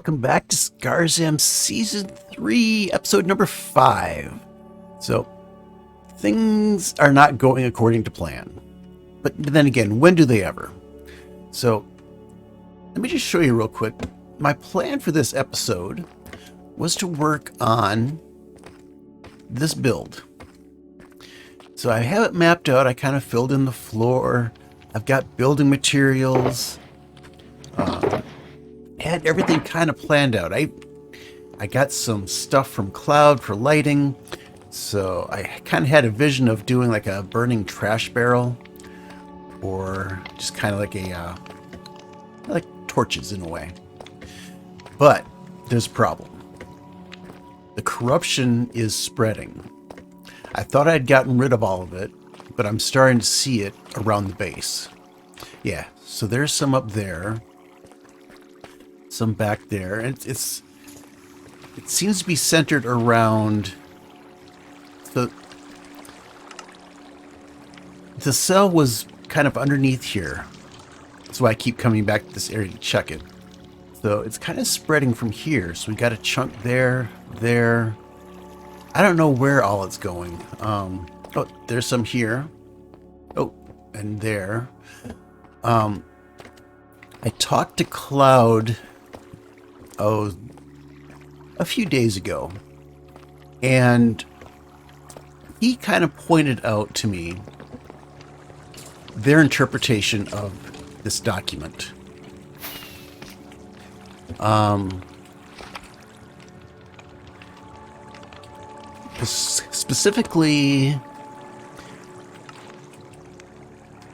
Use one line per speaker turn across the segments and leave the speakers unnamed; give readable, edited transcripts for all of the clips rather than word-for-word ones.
welcome back to Scarzam Season 3, Episode number 5. So, things are not going according to plan. But then again, when do they ever? So, let me just show you real quick. My plan for this episode was to work on this build. So I have it mapped out. I kind of filled in the floor. I've got building materials. Had everything kind of planned out. I got some stuff from Cloud for lighting. So I kind of had a vision of doing like a burning trash barrel, or just kind of like a like torches in a way. But there's a problem. The corruption is spreading. I thought I'd gotten rid of all of it, but I'm starting to see it around the base. Yeah, so there's some up there, some back there, and it seems to be centered around the cell was kind of underneath here. That's why I keep coming back to this area to check it. So it's kind of spreading from here. So we got a chunk there, there. I don't know where all it's going. Oh, there's some here. Oh, and there. I talked to Cloud, a few days ago, and he kind of pointed out to me their interpretation of this document. Specifically,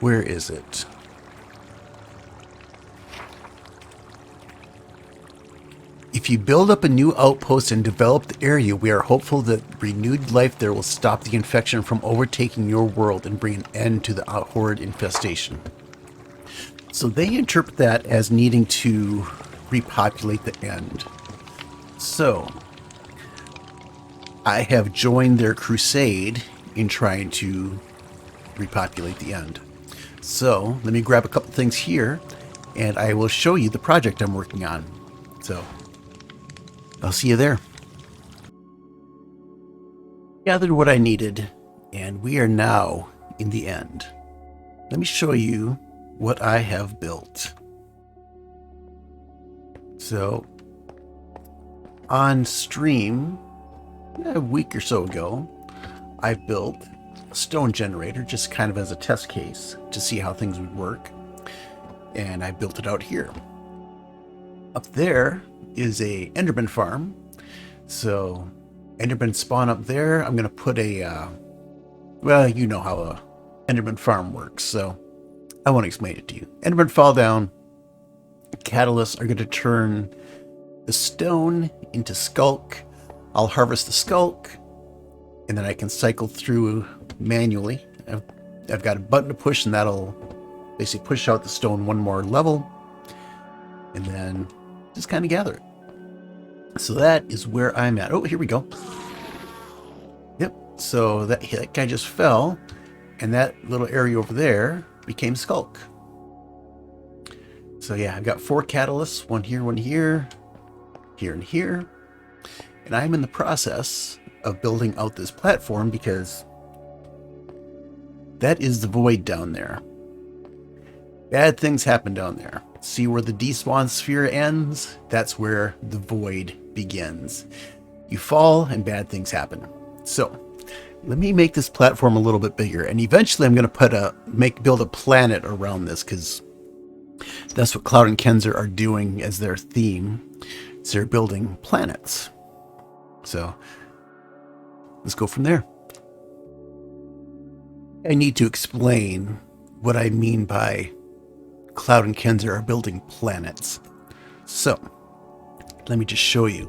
where is it? If you build up a new outpost and develop the area, we are hopeful that renewed life there will stop the infection from overtaking your world and bring an end to the horrid infestation. So they interpret that as needing to repopulate the end. So I have joined their crusade in trying to repopulate the end. So let me grab a couple things here and I will show you the project I'm working on. So I'll see you there. Gathered what I needed, and we are now in the end. Let me show you what I have built. So on stream a week or so ago, I built a stone generator just kind of as a test case to see how things would work. And I built it out here. Up there is a Enderman farm. So Enderman spawn up there. I'm going to put a, well, you know how a Enderman farm works, so I won't explain it to you. Enderman fall down. Catalysts are going to turn the stone into skulk. I'll harvest the skulk, and then I can cycle through manually. I've got a button to push, and that'll basically push out the stone one more level, and then just kind of gather it. So that is where I'm at. Oh, here we go. Yep. So that guy just fell, and that little area over there became skulk. So yeah, I've got 4 catalysts, one here, here, and here. And I'm in the process of building out this platform because that is the void down there. Bad things happen down there. See where the despawn sphere ends? That's where the void begins. You fall and bad things happen. So let me make this platform a little bit bigger, and eventually I'm going to build a planet around this, because that's what Cloud and Kenzer are doing as their theme. So they're building planets. So let's go from there. I need to explain what I mean by Cloud and Kenzer are building planets. So let me just show you.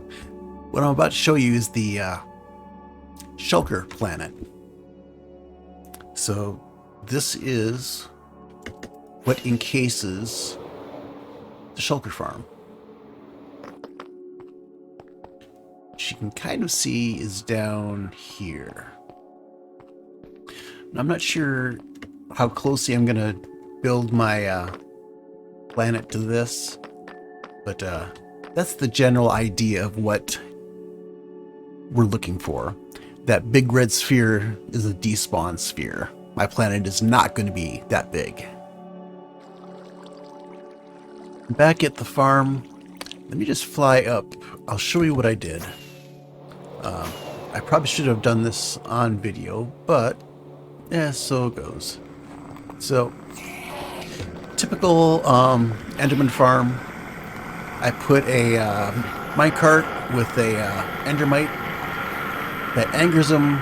What I'm about to show you is the Shulker planet. So this is what encases the Shulker farm. Which you can kind of see is down here. I'm not sure how closely I'm going to build my planet to this, but that's the general idea of what we're looking for. That big red sphere is a despawn sphere. My planet is not going to be that big. Back at the farm, let me just fly up. I'll show you what I did. I probably should have done this on video, but yeah, so it goes. So, typical Enderman farm. I put a minecart with a endermite that angers them.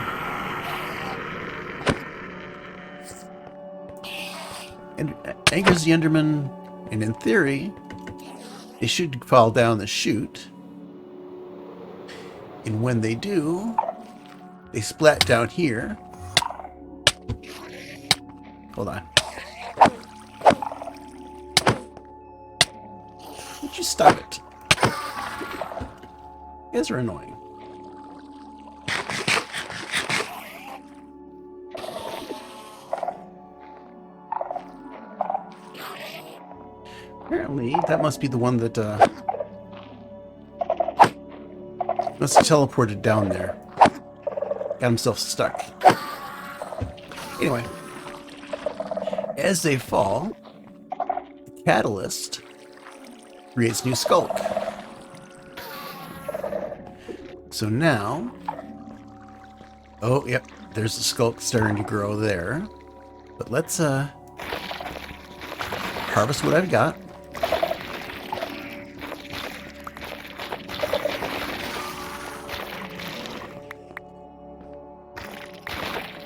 And angers the enderman, and in theory, they should fall down the chute. And when they do, they splat down here. Hold on. Would you stop it? You guys are annoying. Apparently, that must be the one that must have teleported down there. Got himself stuck. Anyway, as they fall, the catalyst creates new skulk. So now, oh yep, there's the skulk starting to grow there. But let's harvest what I've got.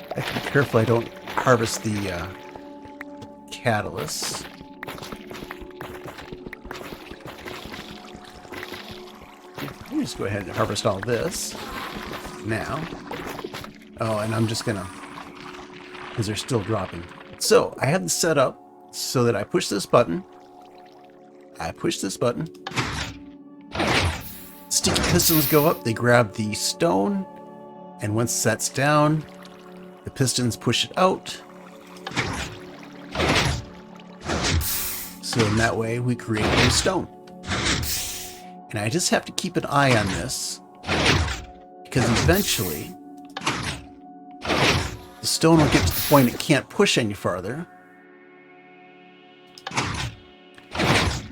I have to be careful I don't harvest the catalyst. Let me just go ahead and harvest all this now. Oh, and I'm just gonna, because they're still dropping. So I have this set up so that I push this button. Sticky pistons go up, they grab the stone, and once that's down, the pistons push it out. So in that way, we create new stone. And I just have to keep an eye on this, because eventually, the stone will get to the point it can't push any farther.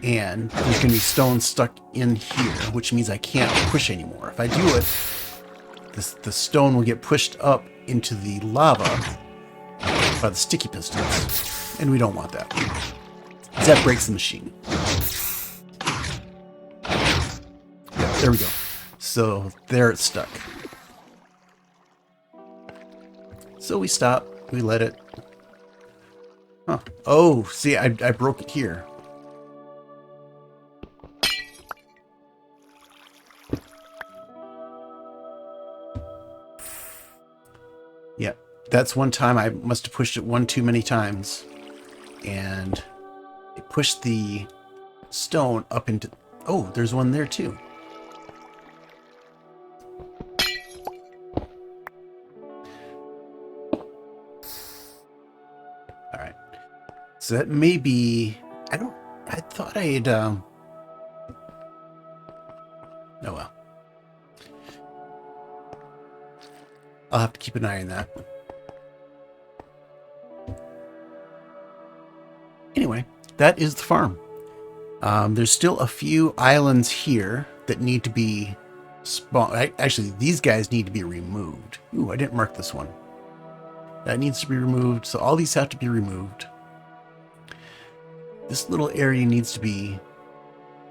And there's going to be stone stuck in here, which means I can't push anymore. If I do it, the stone will get pushed up into the lava by the sticky pistons. And we don't want that. Because that breaks the machine. Yeah, there we go. So there it's stuck. So we stop. We let it. Huh. Oh, see, I broke it here. Yeah, that's one time I must have pushed it one too many times. And it pushed the stone up into... Oh, there's one there too. Alright. So that may be... I thought I had... Oh well. I'll have to keep an eye on that. Anyway, that is the farm. There's still a few islands here that need to be spawned. Actually, these guys need to be removed. Ooh, I didn't mark this one. That needs to be removed, so all these have to be removed. This little area needs to be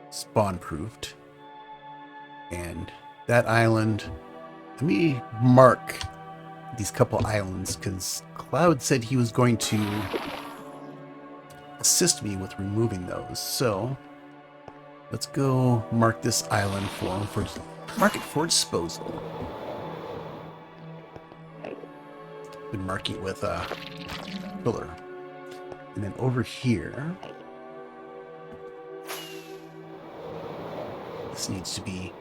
spawn-proofed. And that island... Let me mark these couple islands, because Cloud said he was going to assist me with removing those. So let's go mark this island mark it for disposal. Been marking it with a pillar. And then over here, this needs to be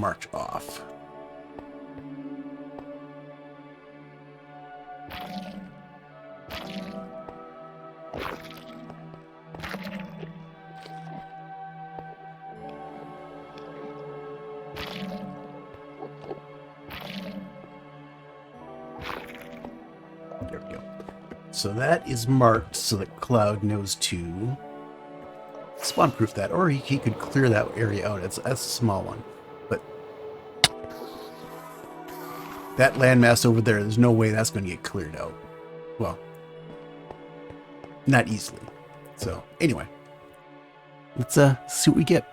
marked off. So that is marked so that Cloud knows to spawn-proof that, or he could clear that area out. That's a small one, but that landmass over there, there's no way that's going to get cleared out. Well, not easily. So anyway, let's see what we get.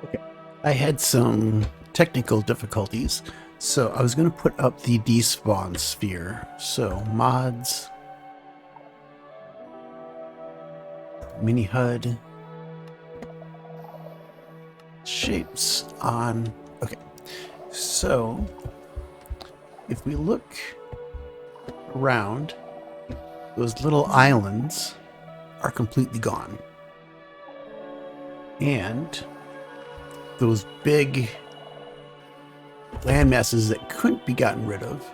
Okay, I had some technical difficulties, so I was going to put up the despawn sphere. So mods, mini HUD, shapes on. Okay, so if we look around, those little islands are completely gone, and those big land masses that couldn't be gotten rid of,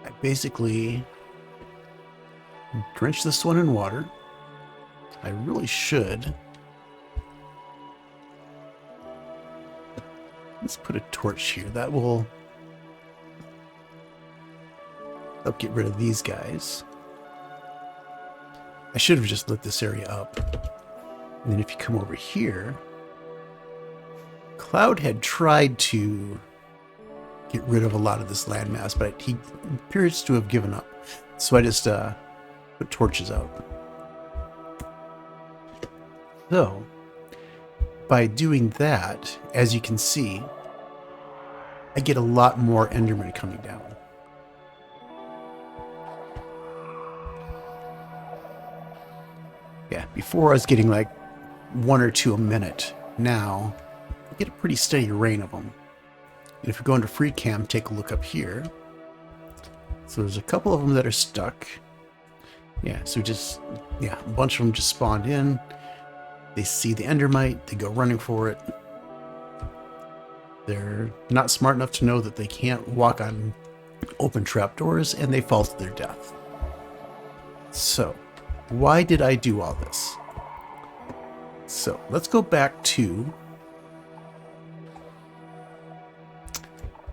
I basically drenched this one in water. I really should. Let's put a torch here. That will help get rid of these guys. I should have just lit this area up. And then if you come over here, Cloud had tried to get rid of a lot of this landmass, but he appears to have given up. So I just put torches out. So, by doing that, as you can see, I get a lot more Endermen coming down. Yeah, before I was getting like 1 or 2 a minute. Now, I get a pretty steady rain of them. And if we go into free cam, take a look up here. So there's a couple of them that are stuck. Yeah, so a bunch of them just spawned in. They see the endermite, they go running for it. They're not smart enough to know that they can't walk on open trapdoors, and they fall to their death. So, why did I do all this? So, let's go back to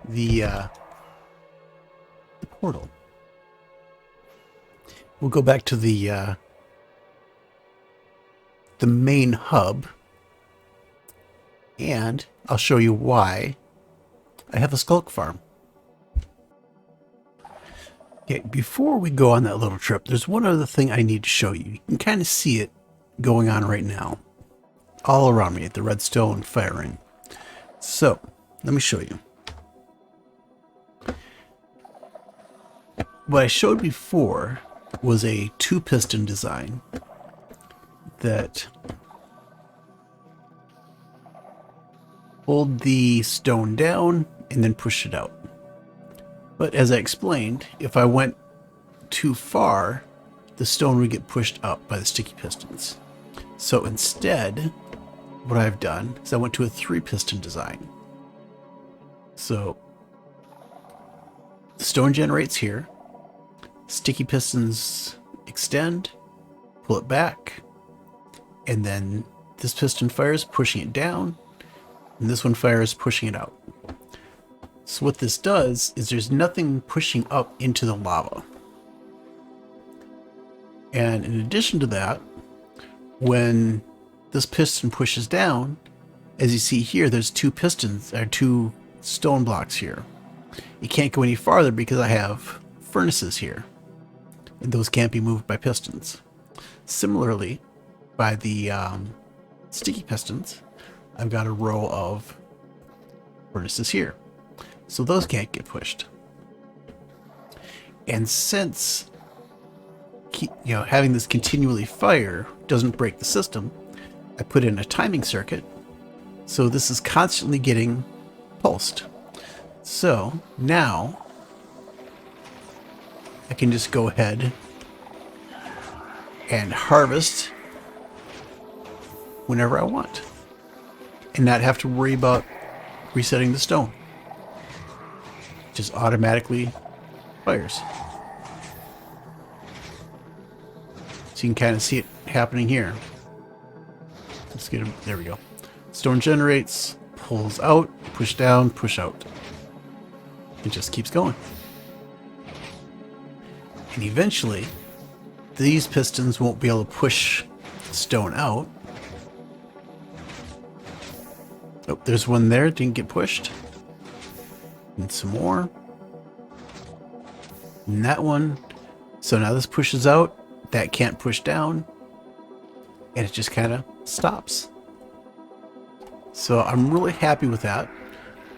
the portal. We'll go back to the main hub, and I'll show you why I have a skulk farm. Okay, before we go on that little trip, there's one other thing I need to show you. You can kind of see it going on right now, all around me at the redstone firing. So, let me show you. What I showed before was a 2-piston design that hold the stone down and then push it out. But as I explained, if I went too far, the stone would get pushed up by the sticky pistons. So instead, what I've done is I went to a 3-piston design. So the stone generates here, sticky pistons extend, pull it back, and then this piston fires, pushing it down, and this one fires, pushing it out. So what this does is there's nothing pushing up into the lava. And in addition to that, when this piston pushes down, as you see here, there's 2 pistons, or 2 stone blocks here. It can't go any farther because I have furnaces here, and those can't be moved by pistons. Similarly, by the sticky pistons, I've got a row of furnaces here, so those can't get pushed. And since having this continually fire doesn't break the system, I put in a timing circuit, so this is constantly getting pulsed. So now I can just go ahead and harvest whenever I want and not have to worry about resetting the stone. It just automatically fires. So you can kind of see it happening here. Let's get him. There we go. Stone generates, pulls out, push down, push out. It just keeps going. And eventually, these pistons won't be able to push stone out. Oh, there's one there, didn't get pushed. And some more. And that one. So now this pushes out, that can't push down, and it just kind of stops. So I'm really happy with that.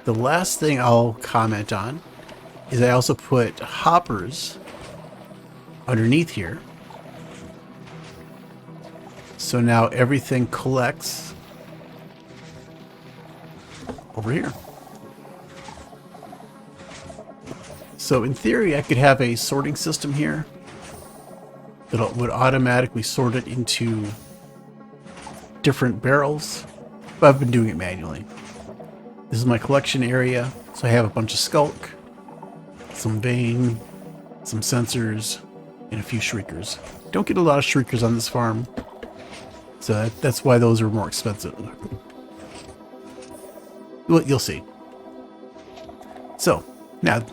The last thing I'll comment on is I also put hoppers underneath here. So now everything collects over here. So in theory, I could have a sorting system here that would automatically sort it into different barrels, but I've been doing it manually. This is my collection area, so I have a bunch of skulk, some vein, some sensors, and a few shriekers. Don't get a lot of shriekers on this farm, so that's why those are more expensive. You'll see. So, now,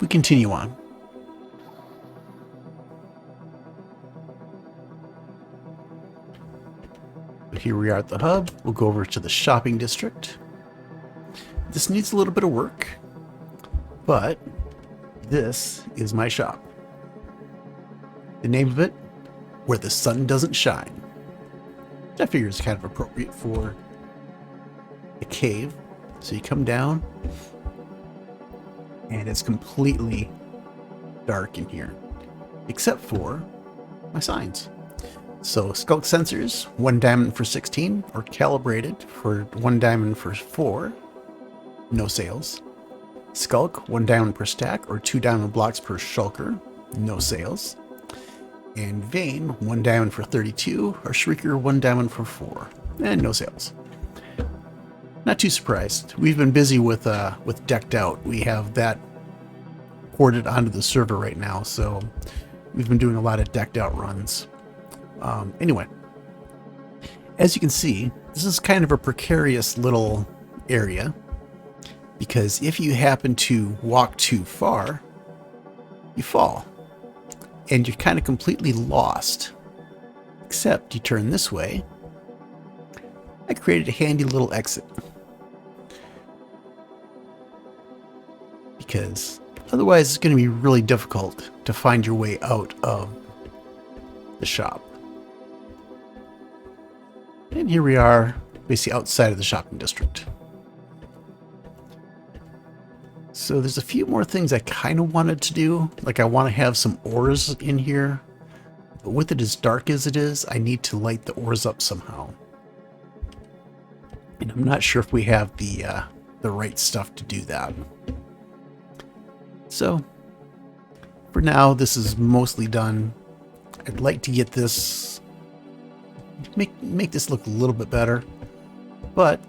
we continue on. Here we are at the hub. We'll go over to the shopping district. This needs a little bit of work, but this is my shop. The name of it, Where the Sun Doesn't Shine. Which I figure is kind of appropriate for a cave. So you come down, and it's completely dark in here, except for my signs. So skulk sensors, 1 diamond for 16, or calibrated for 1 diamond for 4, no sales. Skulk, 1 diamond per stack, or 2 diamond blocks per shulker, no sales. And vein, 1 diamond for 32, or shrieker, 1 diamond for 4, and no sales. Not too surprised. We've been busy with decked out. We have that ported onto the server right now, so we've been doing a lot of decked out runs. Anyway, as you can see, this is kind of a precarious little area, because if you happen to walk too far, you fall, and you're kind of completely lost. Except you turn this way. I created a handy little exit, because otherwise it's going to be really difficult to find your way out of the shop. And here we are, basically outside of the shopping district. So there's a few more things I kind of wanted to do. Like I want to have some ores in here. But with it as dark as it is, I need to light the ores up somehow. And I'm not sure if we have the right stuff to do that. So, for now, this is mostly done. I'd like to get this, make this look a little bit better. But,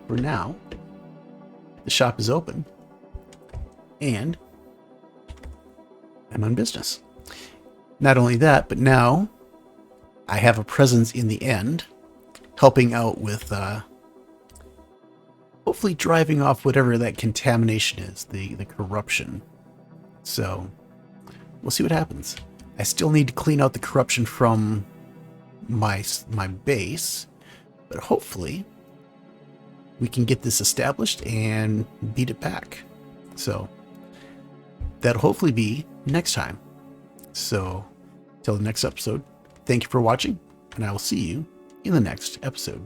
for now, the shop is open. And I'm on business. Not only that, but now I have a presence in the end, helping out with hopefully driving off whatever that contamination is, the corruption. So we'll see what happens. I still need to clean out the corruption from my base, but hopefully we can get this established and beat it back. So that'll hopefully be next time. So till the next episode, thank you for watching, and I will see you in the next episode.